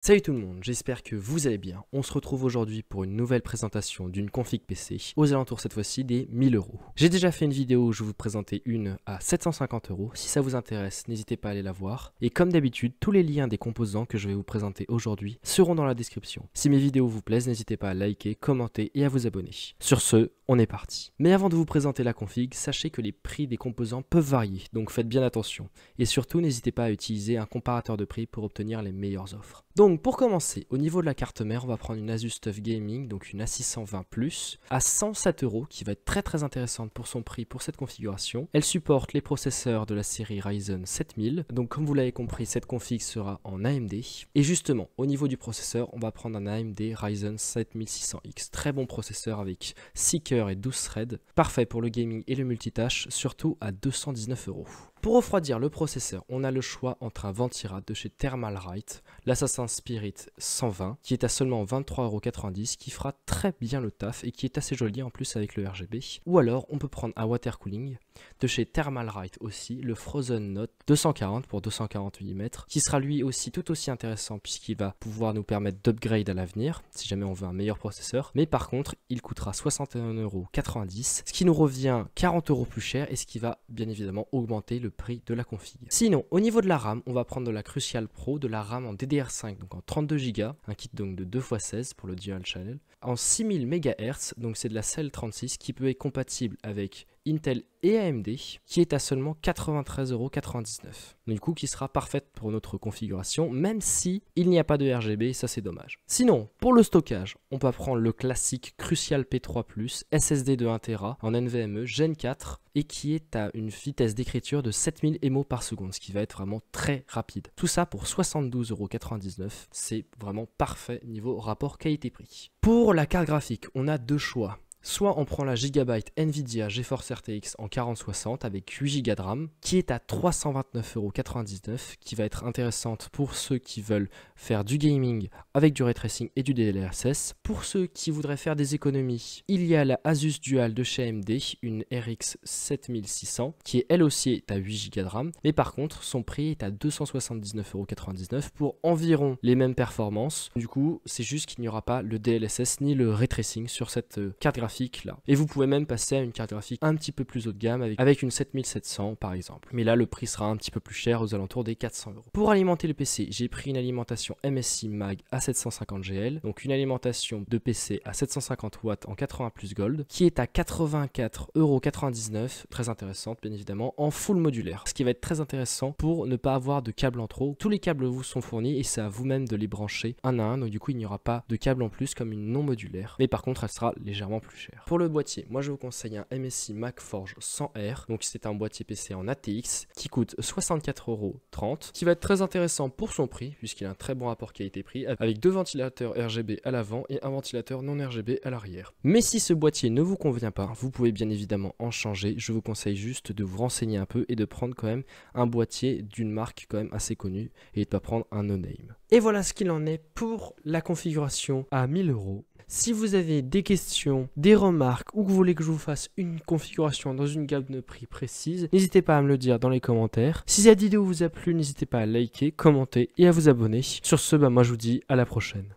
Salut tout le monde, j'espère que vous allez bien. On se retrouve aujourd'hui pour une nouvelle présentation d'une config PC, aux alentours cette fois-ci des 1000 euros. J'ai déjà fait une vidéo où je vous présentais une à 750 euros. Si ça vous intéresse, n'hésitez pas à aller la voir. Et comme d'habitude, tous les liens des composants que je vais vous présenter aujourd'hui seront dans la description. Si mes vidéos vous plaisent, n'hésitez pas à liker, commenter et à vous abonner. Sur ce, on est parti. Mais avant de vous présenter la config, sachez que les prix des composants peuvent varier, donc faites bien attention. Et surtout, n'hésitez pas à utiliser un comparateur de prix pour obtenir les meilleures offres. Donc pour commencer, au niveau de la carte mère, on va prendre une Asus TUF Gaming, donc une A620+, à 107 euros, qui va être très intéressante pour son prix pour cette configuration. Elle supporte les processeurs de la série Ryzen 7000, donc comme vous l'avez compris, cette config sera en AMD. Et justement, au niveau du processeur, on va prendre un AMD Ryzen 7600X, très bon processeur avec 6 cœurs et 12 threads, parfait pour le gaming et le multitâche, surtout à 219 euros. Pour refroidir le processeur, on a le choix entre un Ventirad de chez Thermalright, l'Assassin's Spirit 120, qui est à seulement 23,90 €, qui fera très bien le taf et qui est assez joli en plus avec le RGB. Ou alors, on peut prendre un water cooling de chez Thermalright aussi, le Frozen Note 240 pour 240 mm, qui sera lui aussi tout aussi intéressant puisqu'il va pouvoir nous permettre d'upgrade à l'avenir, si jamais on veut un meilleur processeur. Mais par contre, il coûtera 61,90 €, ce qui nous revient 40 € plus cher et ce qui va bien évidemment augmenter le prix de la config. Sinon, au niveau de la RAM, on va prendre de la Crucial Pro, de la RAM en DDR5, donc en 32 Go, un kit donc de 2x16 pour le dual channel, en 6000 MHz, donc c'est de la CL36 qui peut être compatible avec Intel et AMD, qui est à seulement 93,99 €. Du coup, qui sera parfaite pour notre configuration, même si il n'y a pas de RGB, ça c'est dommage. Sinon, pour le stockage, on peut prendre le classique Crucial P3+, SSD de 1 Tera en NVMe Gen 4 et qui est à une vitesse d'écriture de 7000 MO par seconde, ce qui va être vraiment très rapide. Tout ça pour 72,99 €, c'est vraiment parfait niveau rapport qualité-prix. Pour la carte graphique, on a deux choix. Soit on prend la Gigabyte Nvidia GeForce RTX en 4060 avec 8 Go de RAM qui est à 329,99 €, qui va être intéressante pour ceux qui veulent faire du gaming avec du ray tracing et du DLSS. Pour ceux qui voudraient faire des économies, il y a la Asus Dual de chez AMD, une RX 7600 qui est elle aussi est à 8 Go de RAM, mais par contre son prix est à 279,99 € pour environ les mêmes performances. Du coup, c'est juste qu'il n'y aura pas le DLSS ni le ray tracing sur cette carte graphique là. Et vous pouvez même passer à une carte graphique un petit peu plus haut de gamme avec une 7700 par exemple. Mais là, le prix sera un petit peu plus cher, aux alentours des 400 €. Pour alimenter le PC, j'ai pris une alimentation MSI Mag à 750 GL, donc une alimentation de PC à 750 watts en 80+ Gold, qui est à 84,99 €, très intéressante bien évidemment, en full modulaire. Ce qui va être très intéressant pour ne pas avoir de câbles en trop. Tous les câbles vous sont fournis et c'est à vous-même de les brancher un à un, donc du coup il n'y aura pas de câble en plus comme une non modulaire. Mais par contre, elle sera légèrement plus cher. Pour le boîtier, moi je vous conseille un MSI MacForge 100R, donc c'est un boîtier PC en ATX qui coûte 64,30 €, qui va être très intéressant pour son prix puisqu'il a un très bon rapport qualité-prix avec deux ventilateurs RGB à l'avant et un ventilateur non RGB à l'arrière. Mais si ce boîtier ne vous convient pas, vous pouvez bien évidemment en changer. Je vous conseille juste de vous renseigner un peu et de prendre quand même un boîtier d'une marque quand même assez connue et de ne pas prendre un no-name. Et voilà ce qu'il en est pour la configuration à 1000 €. Si vous avez des questions, des remarques ou que vous voulez que je vous fasse une configuration dans une gamme de prix précise, n'hésitez pas à me le dire dans les commentaires. Si cette vidéo vous a plu, n'hésitez pas à liker, commenter et à vous abonner. Sur ce, moi je vous dis à la prochaine.